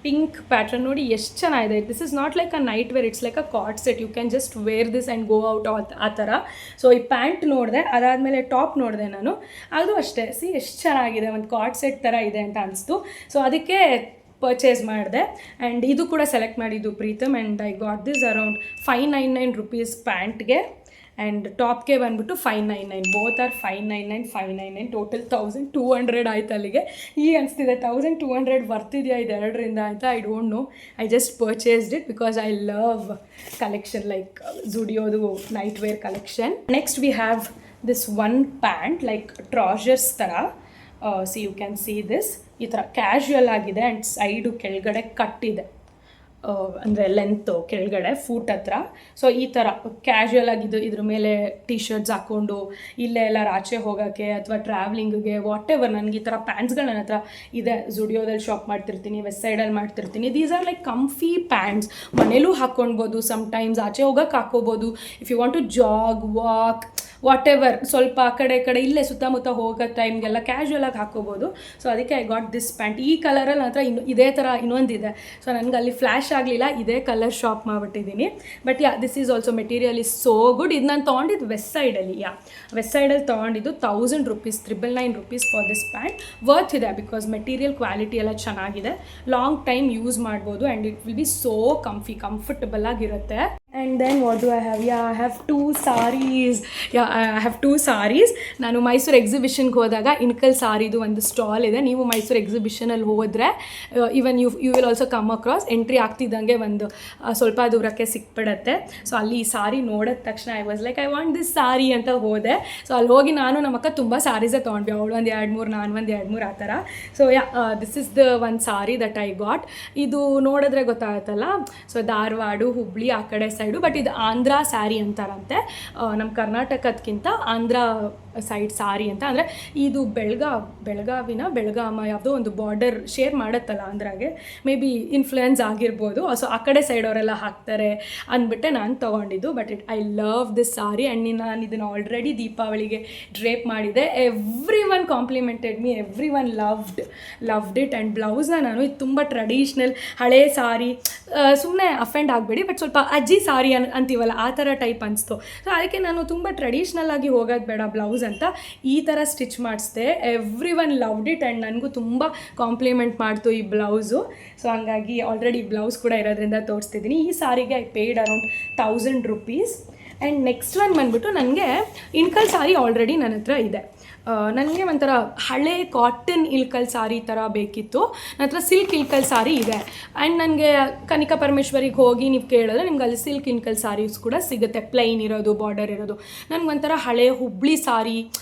pink pattern. ನೋಡಿ ಎಷ್ಟು ಚೆನ್ನಾಗಿದೆ. This is not like a night wear, it's like a co-ord set. You can just wear this and go out ಆ ಥರ. So ಈ pant ನೋಡಿದೆ, ಅದಾದಮೇಲೆ top ನೋಡಿದೆ ನಾನು, ಅದು ಅಷ್ಟೇ. ಸಿ ಎಷ್ಟು ಚೆನ್ನಾಗಿದೆ, ಒಂದು ಕಾರ್ಡ್ ಸೆಟ್ ಥರ ಇದೆ ಅಂತ ಅನಿಸ್ತು. ಸೊ ಅದಕ್ಕೆ ಪರ್ಚೇಸ್ ಮಾಡಿದೆ. ಆ್ಯಂಡ್ ಇದು ಕೂಡ ಸೆಲೆಕ್ಟ್ ಮಾಡಿದ್ದು Preetham. And I got this around 599 rupees ಪ್ಯಾಂಟ್ಗೆ. ಆ್ಯಂಡ್ ಟಾಪ್ಗೆ ಬಂದುಬಿಟ್ಟು 599. ಬೋತ್ ಆರ್ 599 ಟೋಟಲ್ 1200 ಆಯ್ತು ಅಲ್ಲಿಗೆ. ಈಗ ಅನಿಸ್ತಿದೆ 1200 ಬರ್ತಿದೆಯಾ ಇದು ಎರಡರಿಂದ ಅಂತ. I don't know, I just purchased it because I love collection like ಝುಡಿಯೋದು night wear collection. Next we have this one pant like trousers ಥರ. See you can see this, ಈ ಥರ ಕ್ಯಾಶುಯಲ್ ಆಗಿದೆ. ಆ್ಯಂಡ್ ಸೈಡು ಕೆಳಗಡೆ ಕಟ್ಟಿದೆ, ಅಂದರೆ length ಕೆಳಗಡೆ foot ಹತ್ರ. ಸೊ ಈ ಥರ ಕ್ಯಾಶುಯಲ್ ಆಗಿದ್ದು, ಇದ್ರ ಮೇಲೆ ಟಿ ಶರ್ಟ್ಸ್ ಹಾಕ್ಕೊಂಡು ಇಲ್ಲೇ ಎಲ್ಲರೂ ಆಚೆ ಹೋಗೋಕ್ಕೆ ಅಥವಾ ಟ್ರಾವ್ಲಿಂಗಿಗೆ ವಾಟ್ ಎವರ್. ನನಗೆ ಈ ಥರ ಪ್ಯಾಂಟ್ಸ್ಗಳು ನನ್ನ ಹತ್ರ ಇದೆ. ಝುಡಿಯೋದಲ್ಲಿ ಶಾಪ್ ಮಾಡ್ತಿರ್ತೀನಿ, ವೆಸ್ಟ್ ಸೈಡಲ್ಲಿ ಮಾಡ್ತಿರ್ತೀನಿ. These are like comfy pants. ಮನೇಲೂ ಹಾಕ್ಕೊಳ್ಬೋದು, ಸಮ್ಟೈಮ್ಸ್ ಆಚೆ ಹೋಗೋಕ್ಕೆ ಹಾಕ್ಕೋಬೋದು. If you want to jog, walk, whatever, ಸ್ವಲ್ಪ ಆ ಕಡೆ ಇಲ್ಲೇ ಸುತ್ತಮುತ್ತ ಹೋಗೋ ಟೈಮ್ಗೆಲ್ಲ ಕ್ಯಾಶುಯಲಾಗಿ ಹಾಕ್ಕೋಬೋದು. ಸೊ ಅದಕ್ಕೆ ಐ ಗಾಟ್ ದಿಸ್ ಪ್ಯಾಂಟ್. ಈ ಕಲರಲ್ಲಿ ನನ್ನ ಹತ್ರ ಇದೇ ಥರ ಇನ್ನೊಂದಿದೆ. ಸೊ ನನಗೆ ಅಲ್ಲಿ ಫ್ಲ್ಯಾಶ್ ಆಗಲಿಲ್ಲ, ಇದೇ ಕಲರ್ ಶಾಪ್ ಮಾಡಿಬಿಟ್ಟಿದ್ದೀನಿ. But this is also material is so good. ಇದು ನಾನು ತೊಗೊಂಡಿದ್ದು ವೆಸ್ಟ್ ಸೈಡಲ್ಲಿ. ವೆಸ್ಟ್ ಸೈಡಲ್ಲಿ ತೊಗೊಂಡಿದ್ದು 1000 rupees, 999 rupees for this pant. Worth ಇದೆ ಬಿಕಾಸ್ ಮೆಟೀರಿಯಲ್ ಕ್ವಾಲಿಟಿ ಎಲ್ಲ ಚೆನ್ನಾಗಿದೆ, ಲಾಂಗ್ ಟೈಮ್ ಯೂಸ್ ಮಾಡ್ಬೋದು. And it will be so comfortable ಆಗಿರುತ್ತೆ. And then what do I have I have 2 sarees. I have 2 sarees. ನಾನು ಮೈಸೂರು ಎಕ್ಸಿಬಿಷನ್ಗೆ ಹೋದಾಗ ಇಣಕಲ್ ಸಾರಿದು ಒಂದು ಸ್ಟಾಲ್ ಇದೆ. ನೀವು ಮೈಸೂರು ಎಕ್ಸಿಬಿಷನಲ್ಲಿ ಹೋದರೆ even you will also come across. Entry ಆಗ್ತಿದ್ದಂಗೆ ಒಂದು ಸ್ವಲ್ಪ ದೂರಕ್ಕೆ ಸಿಕ್ಬಿಡತ್ತೆ. ಸೊ ಅಲ್ಲಿ ಈ ಸಾರಿ ನೋಡಿದ ತಕ್ಷಣ I was like I want this sari ಅಂತ ಹೋದೆ. ಸೊ ಅಲ್ಲಿ ಹೋಗಿ ನಾನು ನಮ್ಮ ಅಕ್ಕ ತುಂಬ ಸಾರೀಸೇ ತೊಗೊಂಡ್ವಿ. ಅವಳು ಒಂದು 2-3, ನಾನು ಒಂದು 2-3 ಆ ಥರ. ಸೊ ದಿಸ್ ಇಸ್ ದ ಒಂದು ಸಾರಿ ದಟ್ ಐ ಗಾಟ್. ಇದು ನೋಡಿದ್ರೆ ಗೊತ್ತಾಗುತ್ತಲ್ಲ, ಸೊ ಧಾರವಾಡ, ಹುಬ್ಳಿ ಆ ಕಡೆ ಸೈಡು, ಬಟ್ ಇದು ಆಂಧ್ರ ಸ್ಯಾರಿ ಅಂತಾರಂತೆ. ನಮ್ಮ ಕರ್ನಾಟಕದಕ್ಕಿಂತ ಆಂಧ್ರ ಸೈಡ್ ಸಾರಿ ಅಂತ. ಅಂದರೆ ಇದು ಬೆಳಗಾಮ ಯಾವುದೋ ಒಂದು ಬಾರ್ಡರ್ ಶೇರ್ ಮಾಡುತ್ತಲ್ಲ ಆಂಧ್ರಾಗೆ, ಮೇ ಬಿ ಇನ್ಫ್ಲುಯೆನ್ಸ್ ಆಗಿರ್ಬೋದು. ಸೊ ಆ ಕಡೆ ಸೈಡ್ ಅವರೆಲ್ಲ ಹಾಕ್ತಾರೆ ಅಂದ್ಬಿಟ್ಟೆ ನಾನು ತೊಗೊಂಡಿದ್ದು. But I love this sari and ನಾನು ಇದನ್ನು ಆಲ್ರೆಡಿ ದೀಪಾವಳಿಗೆ ಡ್ರೇಪ್ ಮಾಡಿದೆ. Everyone complimented me, everyone loved it. And ಬ್ಲೌಸ್ನ ನಾನು ಇದು ತುಂಬ ಟ್ರೆಡಿಷ್ನಲ್ ಹಳೇ ಸಾರಿ, ಸುಮ್ಮನೆ ಅಫೆಂಡ್ ಆಗಬೇಡಿ, ಬಟ್ ಸ್ವಲ್ಪ ಅಜ್ಜಿ ಸಾರಿ ಅಂತೀವಲ್ಲ ಆ ಥರ ಟೈಪ್ ಅನಿಸ್ತು. ಸೊ ಅದಕ್ಕೆ ನಾನು ತುಂಬ ಟ್ರೆಡಿಷ್ನಲ್ ಆಗಿ ಹೋಗೋದು ಬೇಡ ಬ್ಲೌಸ್ ಅಂತ ಈ ಥರ ಸ್ಟಿಚ್ ಮಾಡಿಸ್ದೆ. Everyone loved it and ನನಗೂ ತುಂಬ ಕಾಂಪ್ಲಿಮೆಂಟ್ ಮಾಡ್ತು ಈ ಬ್ಲೌಸು. ಸೊ ಹಂಗಾಗಿ ಆಲ್ರೆಡಿ ಬ್ಲೌಸ್ ಕೂಡ ಇರೋದ್ರಿಂದ ತೋರಿಸ್ತಿದ್ದೀನಿ. ಈ ಸಾರಿಗೆ I paid around 1000 rupees. And next one ಬಂದುಬಿಟ್ಟು ನನಗೆ ಇಣ್ಕಲ್ ಸಾರಿ ಆಲ್ರೆಡಿ ನನ್ನ ಹತ್ರ ಇದೆ. ನನಗೆ ಒಂಥರ ಹಳೆ ಕಾಟನ್ ಇಳ್ಕಲ್ ಸಾರಿ ಥರ ಬೇಕಿತ್ತು. ನನ್ನ ಹತ್ರ ಸಿಲ್ಕ್ ಇಳ್ಕಲ್ ಸಾರಿ ಇದೆ. ಆ್ಯಂಡ್ ನನಗೆ ಕನಿಕಾ ಪರಮೇಶ್ವರಿಗೆ ಹೋಗಿ ನೀವು ಕೇಳಿದ್ರೆ ನಿಮ್ಗೆ ಅಲ್ಲಿ ಸಿಲ್ಕ್ ಇಳ್ಕಲ್ ಸಾರೀಸ್ ಕೂಡ ಸಿಗುತ್ತೆ, ಪ್ಲೈನ್ ಇರೋದು, ಬಾರ್ಡರ್ ಇರೋದು. ನನಗೆ ಒಂಥರ ಹಳೆ ಹುಬ್ಳಿ ಸಾರಿ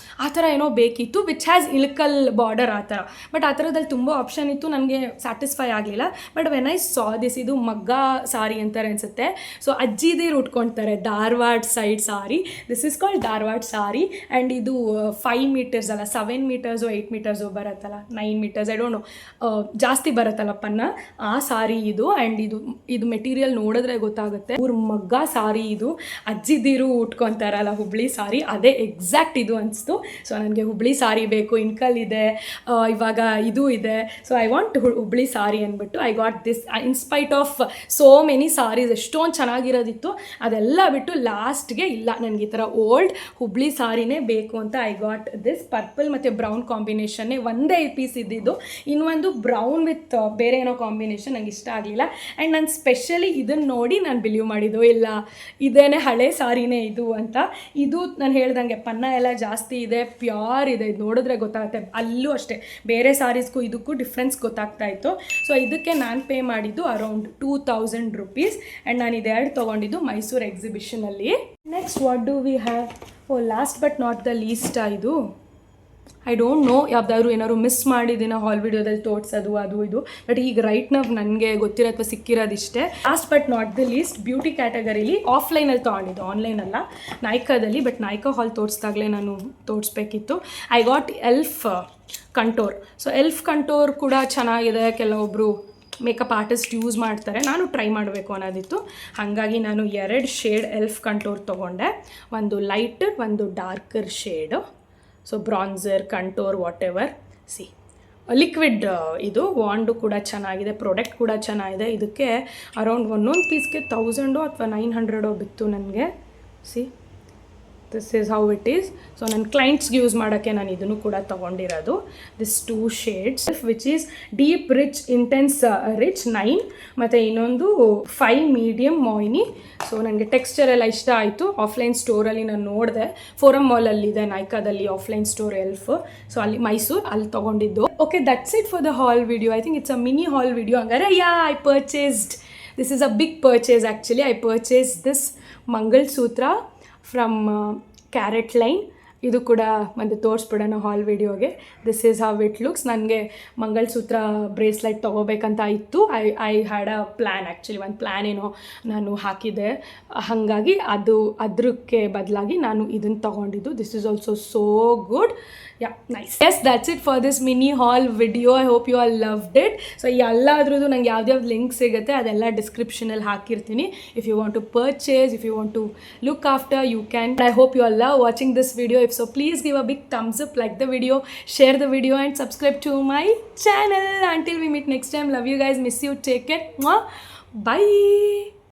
ಆ ಥರ ಏನೋ ಬೇಕಿತ್ತು, ವಿಚ್ ಹ್ಯಾಸ್ ಇಳ್ಕಲ್ ಬಾರ್ಡರ್ ಆ ಥರ. ಬಟ್ ಆ ಥರದಲ್ಲಿ ತುಂಬ ಆಪ್ಷನ್ ಇತ್ತು, ನನಗೆ ಸ್ಯಾಟಿಸ್ಫೈ ಆಗಲಿಲ್ಲ. But when I saw this, ಇದು ಮಗ್ಗ ಸಾರಿ ಅಂತಾರೆ ಅನಿಸುತ್ತೆ. ಸೊ ಅಜ್ಜಿದೀರು ಉಟ್ಕೊಳ್ತಾರೆ, Dharwad side sari. This is called Dharwad sari. And ಇದು 5 meters ಅಲ್ಲ, 7 meters 8 meters ಬರುತ್ತಲ್ಲ, 9 meters, ಐ ಡೋಂಟ್ ನೋ, ಜಾಸ್ತಿ ಬರುತ್ತಲ್ಲಪ್ಪನ್ನ ಆ ಸಾರಿ ಇದು. ಆ್ಯಂಡ್ ಇದು ಮೆಟೀರಿಯಲ್ ನೋಡಿದ್ರೆ ಗೊತ್ತಾಗುತ್ತೆ, ಇವ್ರ ಮಗ್ಗ ಸಾರಿ ಇದು. ಅಜ್ಜಿದೀರು ಉಟ್ಕೊತಾರಲ್ಲ ಹುಬ್ಳಿ ಸಾರಿ, ಅದೇ ಎಕ್ಸಾಕ್ಟ್ ಇದು ಅನಿಸ್ತು. ಸೊ ನನಗೆ ಹುಬ್ಳಿ ಸಾರಿ ಬೇಕು, ಇಣ್ಕಲ್ ಇದೆ, ಇವಾಗ ಇದು ಇದೆ. So I want Hubli sari ಅಂದ್ಬಿಟ್ಟು I got this. In spite of so many saris, ಎಷ್ಟೊಂದು ಚೆನ್ನಾಗಿರೋದಿತ್ತು, ಅದೆಲ್ಲ ಬಿಟ್ಟು ಲಾಸ್ಟ್ಗೆ ಇಲ್ಲ ನನಗೆ ಈ ಥರ ಓಲ್ಡ್ ಹುಬ್ಳಿ ಸಾರಿನೇ ಬೇಕು ಅಂತ ಐ ಗಾಟ್ ದಿಸ್. ಪರ್ಪಲ್ ಮತ್ತು ಬ್ರೌನ್ ಕಾಂಬಿನೇಷನ್ನೇ ಒಂದೇ ಪೀಸ್ ಇದ್ದಿದ್ದು. ಇನ್ನೊಂದು ಬ್ರೌನ್ ವಿತ್ ಬೇರೆ ಏನೋ ಕಾಂಬಿನೇಷನ್ ನಂಗೆ ಇಷ್ಟ ಆಗಲಿಲ್ಲ. ಆ್ಯಂಡ್ ನಾನು ಸ್ಪೆಷಲಿ ಇದನ್ನು ನೋಡಿ ನಾನು ಬಿಲೀವ್ ಮಾಡಿದ್ದು, ಇಲ್ಲ ಇದೇನೇ ಹಳೆ ಸಾರಿನೇ ಇದು ಅಂತ. ಇದು ನಾನು ಹೇಳ್ದಂಗೆ ಪನ್ನ ಎಲ್ಲ ಜಾಸ್ತಿ ಇದೆ, ಪ್ಯೂರ್ ಇದೆ, ಇದು ನೋಡಿದ್ರೆ ಗೊತ್ತಾಗುತ್ತೆ. ಅಲ್ಲೂ ಅಷ್ಟೇ ಬೇರೆ ಸಾರೀಸ್ಗೂ ಇದಕ್ಕೂ ಡಿಫ್ರೆನ್ಸ್ ಗೊತ್ತಾಗ್ತಾ ಇತ್ತು. ಸೊ ಇದಕ್ಕೆ ನಾನು ಪೇ ಮಾಡಿದ್ದು ಅರೌಂಡ್ 2000 rupees. ಆ್ಯಂಡ್ ನಾನು ಇದೆರಡು ತೊಗೊಂಡಿದ್ದು ಮೈಸೂರು ಎಕ್ಸಿಬಿಷನಲ್ಲಿ. Next what do we have? Last but not the least ಇದು. ಐ ಡೋಂಟ್ ನೋ ಯಾವ್ದಾದ್ರು ಏನಾದ್ರು ಮಿಸ್ ಮಾಡಿದ್ದೀನ ಹಾಲ್ ವಿಡಿಯೋದಲ್ಲಿ ತೋರಿಸೋದು ಅದು ಇದು. ಬಟ್ ಈಗ ರೈಟ್ ನಾವು ನನಗೆ ಗೊತ್ತಿರೋ ಅಥವಾ ಸಿಕ್ಕಿರೋದಿಷ್ಟೇ. Last but not the least, beauty ಕ್ಯಾಟಗರಿಲಿ ಆಫ್ಲೈನಲ್ಲಿ ತೊಗೊಂಡಿದ್ದು, ಆನ್ಲೈನಲ್ಲ, ನೈಕಾದಲ್ಲಿ. ಬಟ್ ನೈಕಾ ಹಾಲ್ ತೋರಿಸ್ದಾಗಲೇ ನಾನು ತೋರಿಸ್ಬೇಕಿತ್ತು. I got elf contour. So elf contour ಕೂಡ ಚೆನ್ನಾಗಿದೆ, ಕೆಲವೊಬ್ಬರು ಮೇಕಪ್ ಆರ್ಟಿಸ್ಟ್ ಯೂಸ್ ಮಾಡ್ತಾರೆ, ನಾನು ಟ್ರೈ ಮಾಡಬೇಕು ಅನ್ನೋದಿತ್ತು. ಹಾಗಾಗಿ ನಾನು 2 ಶೇಡ್ ಎಲ್ಫ್ ಕಂಟೋರ್ ತೊಗೊಂಡೆ, ಒಂದು ಲೈಟ್, ಒಂದು darker shade. So bronzer, contour, whatever. See liquid ಇದು ವಾಂಡು ಕೂಡ ಚೆನ್ನಾಗಿದೆ, ಪ್ರಾಡಕ್ಟ್ ಕೂಡ ಚೆನ್ನಾಗಿದೆ. ಇದಕ್ಕೆ ಅರೌಂಡ್ ಒಂದೊಂದು ಪೀಸ್ಗೆ 1000 ಅಥವಾ 900 ಬಿತ್ತು ನನಗೆ. See this is how it is. So ನನ್ನ ಕ್ಲೈಂಟ್ಸ್ಗೆ ಯೂಸ್ ಮಾಡೋಕ್ಕೆ ನಾನು ಇದನ್ನು ಕೂಡ ತೊಗೊಂಡಿರೋದು. This 2 shades which is deep rich intense rich 9 ಮತ್ತು ಇನ್ನೊಂದು 5 ಮೀಡಿಯಮ್ ಮಾಯ್ನಿ. ಸೊ ನನಗೆ ಟೆಕ್ಸ್ಚರ್ ಎಲ್ಲ ಇಷ್ಟ ಆಯಿತು. ಆಫ್ಲೈನ್ ಸ್ಟೋರಲ್ಲಿ ನಾನು ನೋಡಿದೆ, ಫೋರಮ್ ಮಾಲಲ್ಲಿದೆ ನೈಕಾದಲ್ಲಿ ಆಫ್ಲೈನ್ ಸ್ಟೋರ್ ಎಲ್ಫ್. ಸೊ ಅಲ್ಲಿ ಮೈಸೂರು, ಅಲ್ಲಿ ತೊಗೊಂಡಿದ್ದು. Okay, that's it for the haul video. I think it's a mini haul video. ಹಂಗಾರೆ I purchased, this is a big purchase actually. I purchase this mangalsutra from CaratLane. ಇದು ಕೂಡ ಒಂದು ತೋರಿಸ್ಬಿಡೋಣ haul ವಿಡಿಯೋಗೆ. This is how it looks. ನನಗೆ mangalsutra bracelet ತೊಗೋಬೇಕಂತ ಇತ್ತು. I had a plan actually, ಒಂದು ಪ್ಲ್ಯಾನ್ ಏನೋ ನಾನು ಹಾಕಿದ್ದೆ, ಹಾಗಾಗಿ ಅದಕ್ಕೆ ಬದಲಾಗಿ ನಾನು ಇದನ್ನು ತೊಗೊಂಡಿದ್ದು. This is also so good. Nice. Yes, that's it for this mini haul video. I hope you all loved it. So ಎಲ್ಲಾದ್ರದ್ದು ನಂಗೆ ಯಾವ್ದ್ಯಾವ್ದು ಲಿಂಕ್ ಸಿಗುತ್ತೆ ಅದೆಲ್ಲ ಡಿಸ್ಕ್ರಿಪ್ಷನಲ್ಲಿ ಹಾಕಿರ್ತೀನಿ. If you want to purchase, if you want to look after, you can. I hope you all love watching this video. If so, please give a big thumbs up, like the video, share the video and subscribe to my channel. Until we meet next time, love you guys, miss you, take care. Bye.